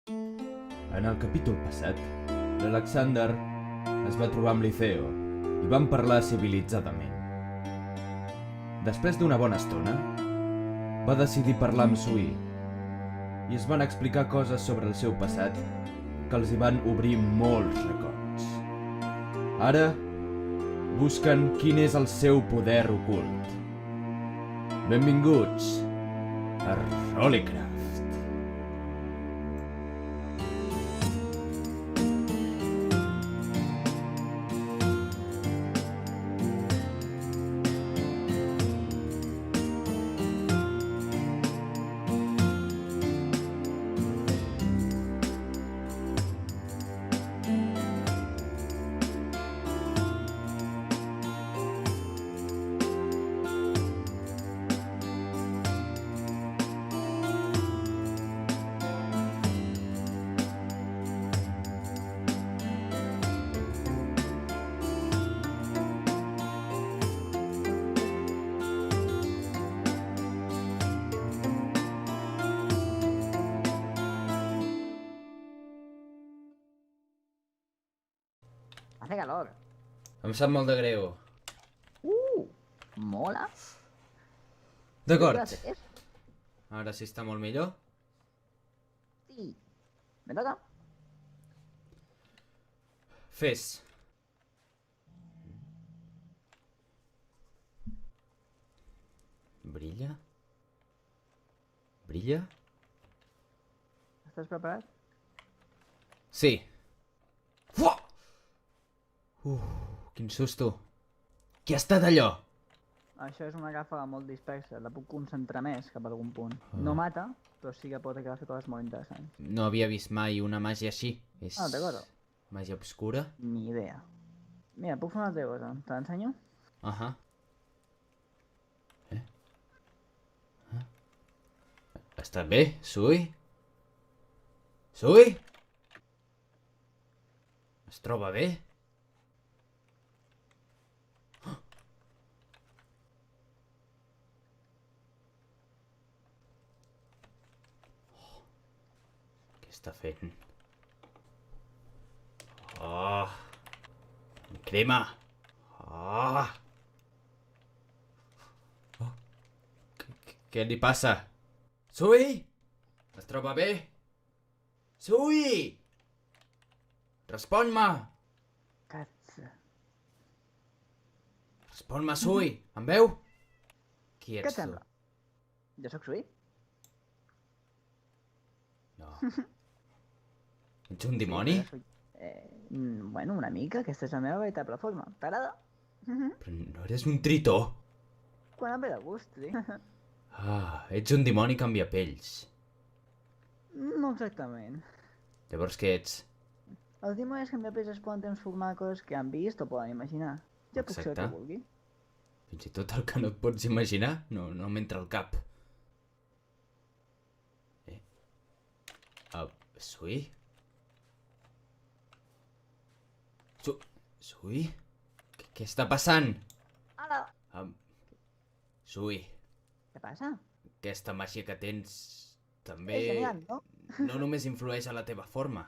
En el capítol passat, l'Alexander es va trobar amb l'Iceo i van parlar civilitzadament. Després d'una bona estona, va decidir parlar amb Sui i es van explicar coses sobre el seu passat que els hi van obrir molts records. Ara, busquen quin és el seu poder ocult. Benvinguts a Rollicraft. Hace calor. Em sap molt de greu. Mola. D'acord. ¿Qué haces? Ara sí està molt millor. Sí. ¿Me toca? Fes. Brilla? Brilla? ¿Estás preparado? Sí. Fuà! Quin susto. Què ha estat allò? Això és una agafa molt dispersa, la puc concentrar més cap a algun punt. No mata, però sí que pot acabar fer coses molt interessants. No havia vist mai una màgia així. És d'acord. màgia obscura? Ni idea. Mira, puc fer una altra cosa. Te l'ensenyo? Ahà. Està bé, Sui? Sui? Es troba bé? Què està fent? Oh! Em crema! Oh! Què li passa? Sui? Es troba bé? Sui! Respon-me! Cazzo. Respon-me, Sui! Em veu? Qui Què ets et sembla? Jo sóc Sui? No. Ets un dimoni? Bueno, una mica. Aquesta és la meva veritable forma. T'agrada? Però no eres un tritó? Quan em ve de gust, sí. Ets un dimoni canviapells. No exactament. Llavors què ets? Els dimonis canviapells es poden transformar en coses que han vist o poden imaginar. Jo puc ser el Exacte. que vulgui. Fins i tot el que no et pots imaginar no m'entra al cap. Sui? Sui? Què està passant? Hola! Sui, Què passa? aquesta màgia que tens també És genial, no? no només influeix a la teva forma,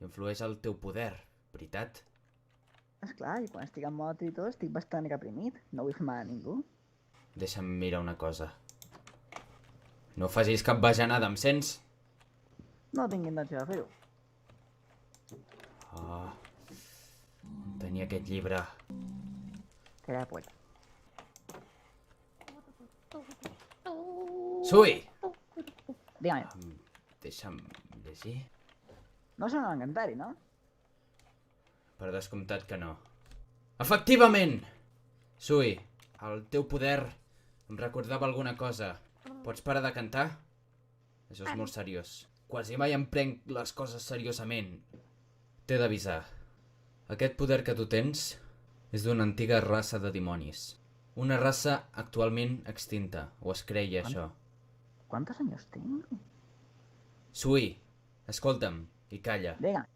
influeix al teu poder, veritat? Esclar, i quan estic en mode tritó estic bastant reprimit. No vull fer mal a ningú. Deixa'm mirar una cosa. No facis cap bajanada, em sents? No tinc intenció de fer-ho. On tenia aquest llibre? Que la puerta. Sui! Dígame, Deixa'm llegir. no són un encantari, no? Per descomptat que no. Efectivament! Sui, el teu poder em recordava alguna cosa. Pots parar de cantar? Això és molt seriós. Quasi mai em prenc les coses seriosament. T'he d'avisar. Aquest poder que tu tens és d'una antiga raça de dimonis. Una raça actualment extinta, o es creia això. ¿Cuántos años tengo? Sui, escolta'm i calla. Dígame.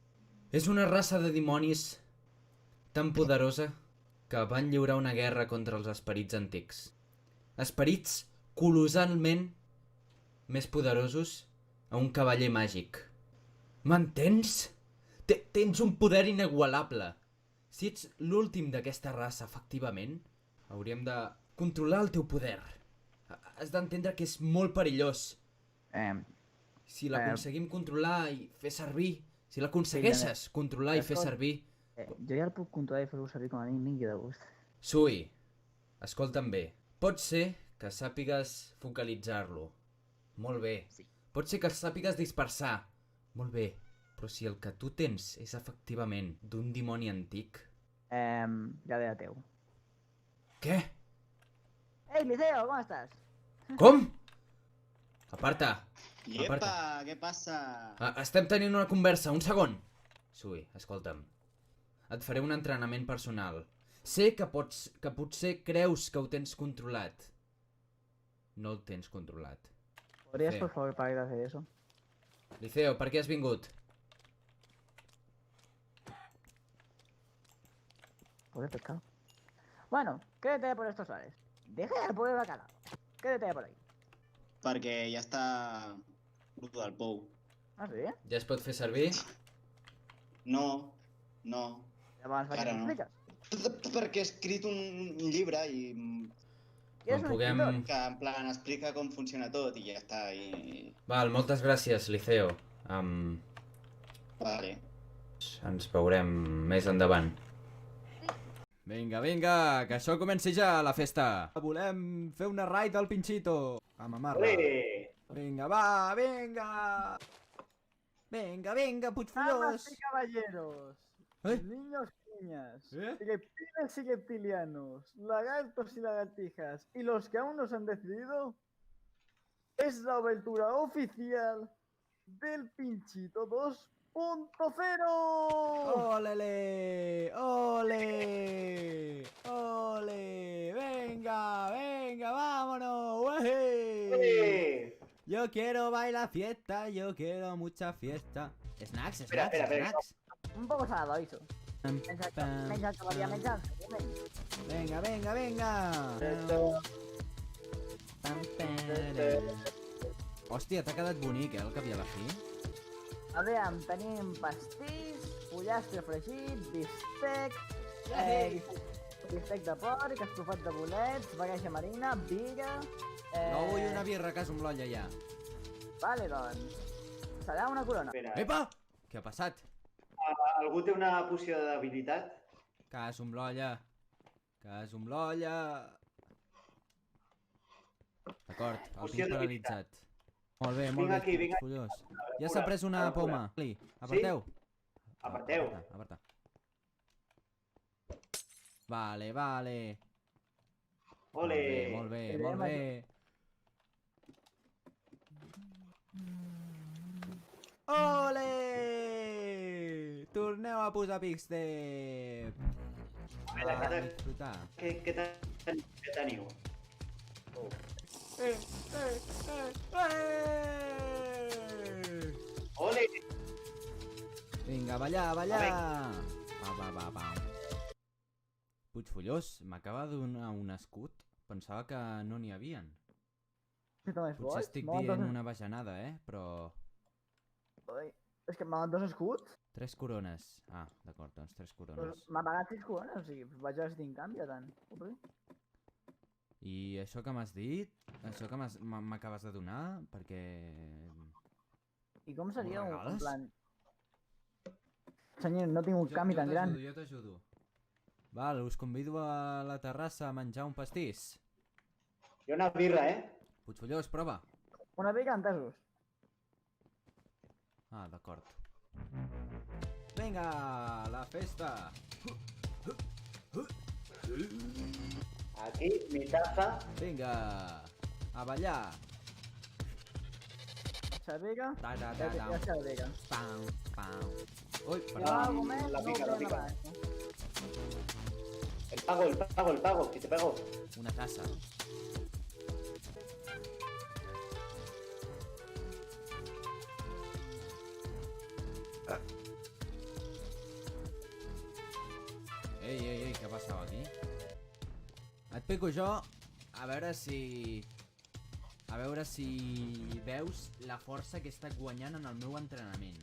És una raça de dimonis tan poderosa que van lliurar una guerra contra els esperits antics. Esperits colossalment més poderosos a un cavaller màgic. M'entens? Tens un poder inaigualable. Si ets l'últim d'aquesta raça, efectivament, hauríem de controlar el teu poder. Has d'entendre que és molt perillós. Si l'aconseguim controlar i fer servir... Si l'aconsegueixes controlar i fer servir... Jo ja el puc controlar i fer-ho servir com a mi vingui de gust. Sui, escolta'm bé. Pot ser que sàpigues focalitzar-lo. Molt bé. Pot ser que el sàpigues dispersar. Molt bé. Però si el que tu tens és efectivament d'un dimoni antic... Ja ve a teu. Què? Ei, Liceo, com estàs? Com? Aparta. Iepa, què passa? Estem tenint una conversa, un segon. Sui, escolta'm. Et faré un entrenament personal. Sé que potser creus que ho tens controlat. No el tens controlat. ¿Podrías, por favor, parar de hacer eso? Liceo, per què has vingut? Pobre pescado. Bueno, ¿qué detalle por estos lares? Deja de poner bacalao. ¿Qué detalle por ahí? Perquè ja està brut del pou. Ah, sí? Ja es pot fer servir? No. Llavors, per què Ara no. m'expliques? Perquè he escrit un llibre i... I és Quan un puguem... escritor. que en plan explica com funciona tot i ja està. Val, moltes gràcies, Liceo. Vale. Ens veurem més endavant. Vinga, que això comenci ja, la festa. Volem fer una raid al Pinchito. A mamarra. Vinga, va, vinga. Vinga, Damas Puigfullós. y caballeros, niños y niñas, reptiles y reptilianos, lagartos y lagartijas, y los que aún no se han decidido, es la aventura oficial del Pinchito 2.0. ¡Ólele! ¡Ole! ¡Ole! ¡Venga, vámonos! ¡Ué! Yo quiero bailar fiesta, yo quiero mucha fiesta. Snacks. Espera. Un poco salado, aviso. Menja, todavía menja. Venga. Hòstia, t'ha quedat bonic, el cap i a la fi. Aviam, tenim pastís, pollastre fregit, bistec, bistec de porc, estofat de bolets, bagaja marina, biga... No vull una birra, cas amb l'olla ja. Vale, doncs... Serà una corona. Espera, Epa! Què ha passat? algú té una poció de debilitat? Cas amb l'olla. D'acord, el Poció tinc de paralitzat. Molt bé, Vinga aquí, vinga. Follós. Ja s'ha pres una poma. Aparteu. Aparteu. Aparta. Vale. Ole! Molt bé. Ole! Torneu a posar Pixtep! Veure, A disfrutar. què teniu? Ole! Vinga, ballar! Va. Puigfollós, m'acaba de donar un escut. Pensava que no n'hi havien. Si tu més Potser vols, estic m'ha dient donat una bajanada, però... Ui, és que m'ha donat 2 escuts. 3 corones. Ah, d'acord, doncs 3 corones. M'ha pagat 6 corones, o sigui, vaig a veure si tinc canvi o tant. I això que m'has dit? Això que m'acabes de donar? Perquè... I com seria M'ho en regales? plan... Senyor, no tinc un canvi tan gran. Jo t'ajudo. Val, us convido a la terrassa a menjar un pastís. Hi ha una birra, Puigfollós, prova. Una mica entesos. Ah, d'acord. Vinga, la festa! Aquí, mi taza. Vinga, a ballar! Xerriga? Ta ta Ja ta ta. xerriga. Pam. Ui, Si perdó. va algú més, la no pica, ho la tenen pica. abans. El pago, que te pago. Una tassa. Ei, què passava aquí? Et pico jo a veure si... veus la força que he estat guanyant en el meu entrenament.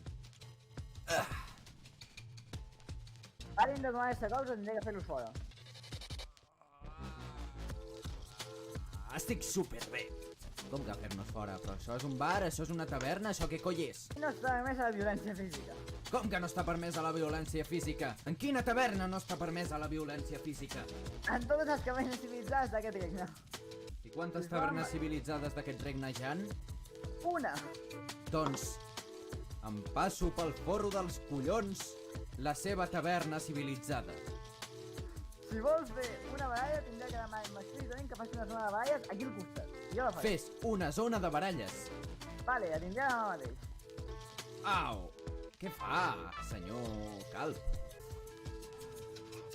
Parin de donar aquesta cosa, tindré que fer-los fora. Estic superbé. Com que fer-nos fora? Però això és un bar, això és una taverna, això què coll és? No està més a la violència física. Com que no està permesa la violència física? En quina taverna no està permesa la violència física? En totes les cavernes civilitzades d'aquest regne. I quantes tavernes civilitzades d'aquest regne hi han? Una. Doncs em passo pel forro dels collons la seva taverna civilitzada. Si vols fer una baralla, tindrà que demanar explícitament que faci una zona de baralles aquí al costat. Jo la faré. Fes una zona de baralles. Vale, la tindrà demà mateix. Au! Què fa, senyor Calp?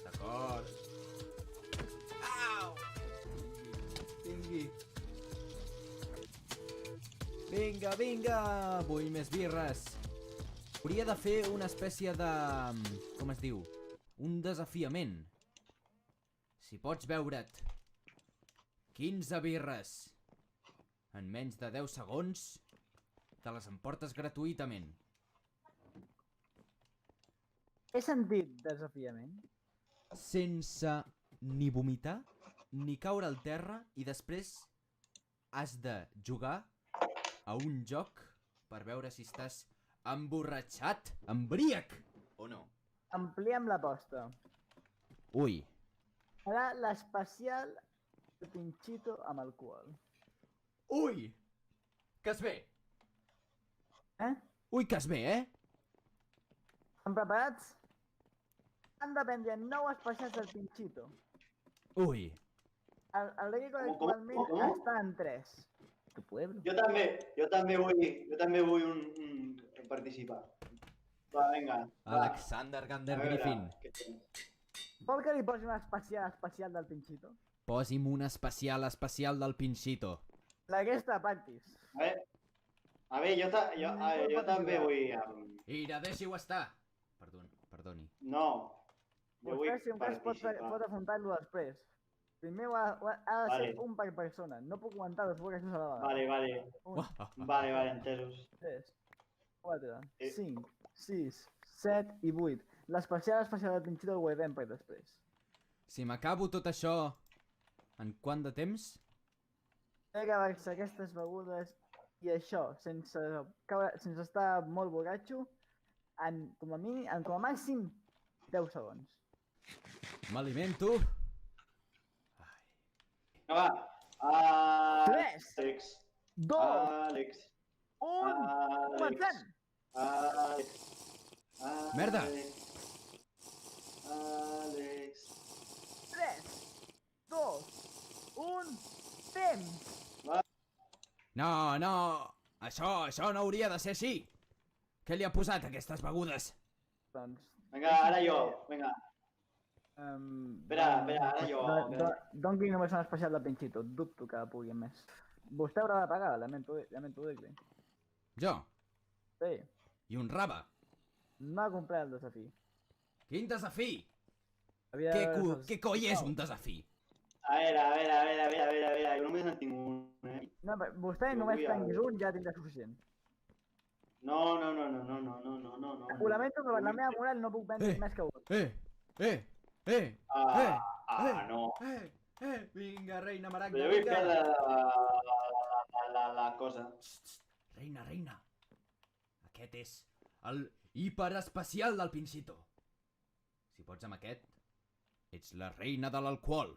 D'acord. Au! Vingui. Vinga, vinga! Vull més birres. Hauria de fer una espècie de... com es diu? Un desafiament. Si pots veure't 15 birres en menys de 10 segons, te les emportes gratuïtament. He sentit desafiament. Sense ni vomitar, ni caure al terra, i després has de jugar a un joc per veure si estàs emborratxat, embriac, o no. Ampliem l'aposta. Ui. Serà l'especial pinxito amb alcohol. Ui! Que es ve! Ui, que es ve, Estan preparats? Han de prendre 9 especials del pinxito. Ui. El Rico actualment està en 3. Tu pueblo. Jo també vull un participar. Va, vinga. Alexander Gander Griffin. Vol que li posi una especial del pinxito? Posi'm un especial del Pinxito. Aquesta practice. A veure, jo també vull... Ira, deixi-ho estar. Perdoni. No. Jo vull Vostè, si encara es pot participar. afrontar-lo després. Primer ha de ser un per persona. No puc aguantar 2 bocaixos a la vegada. Vale. Vale, entesos. 3, 4, Eh. 5, 6, 7 i 8. L'especial del pinxito el guardem per després. Si m'acabo tot això, en quant de temps? He que beure aquestes begudes i això, sense estar molt borratxo, com a màxim 10 segons. M'alimento. Va. 3, Àlex. 2, Àlex. 1, comencem! Àlex. Merda! Àlex. 3, 2, 1, temps! No, això no hauria de ser així. Què li ha posat a aquestes begudes? Doncs... Vinga, ara jo, vinga. Espera, ara jo. Doni només un especial de pinxito, dubto que pugui més. Vostè haurà de pagar, lamento dir-li. Jo? Sí, I un raba? no ha complert el desafi. Quin desafí? Havia de- Què coll és un desafí? A veure, jo només en tinc un, No, però vostè Jo només vull prenguis el- un ja tindrà suficient. No. Ho lamento, però per la meva moral no puc prendre més que un. No. Vinga, reina Però maragda, jo vull fer vinga. la cosa. Reina. Aquest és el hiperespecial del Pinxito. Si pots amb aquest, ets la reina de l'alcohol.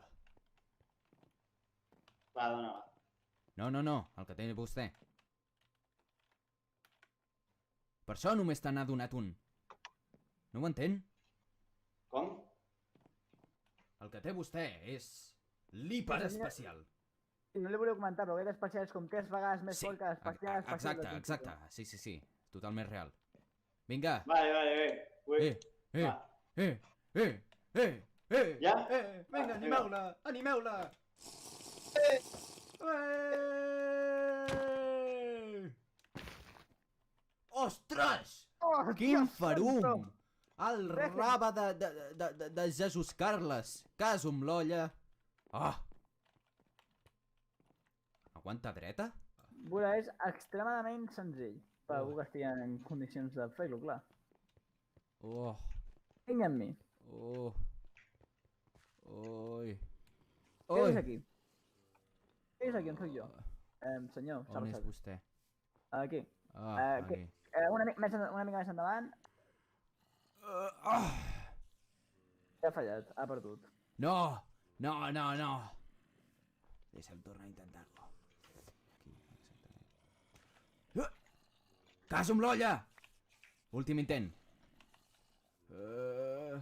Va, dona, va. No, el que té vostè. Per això només te n'ha donat un. No ho entén? Com? El que té vostè és l'hiperespecial. I no li voleu comentar, però aquest especial és com 3 vegades més fort que l'especial del Pinxito. Exacte. Sí. Total més real. Vinga. Vale. Ui. Va. Ja? Vinga, animeu-la. Ostres! Oh, Quin Dios ferum! santo! El raba de Jesús Carles. Caso amb l'olla. Aguanta dreta? Veure, és extremadament senzill per algú que estigui en condicions de fer-lo, clar. Oh, Vingui amb mi. oh. Ui. Què és Ui. aquí? Què és aquí? On soc jo? Senyor, s'ha On és passat. vostè? Aquí. Ah, Què? aquí. Una mica més endavant. Ja ha fallat, ha perdut. No! No, no, no! Deixa'm tornar a intentar-lo. Aquí, exactament. Caso amb l'olla! Últim intent. Oh!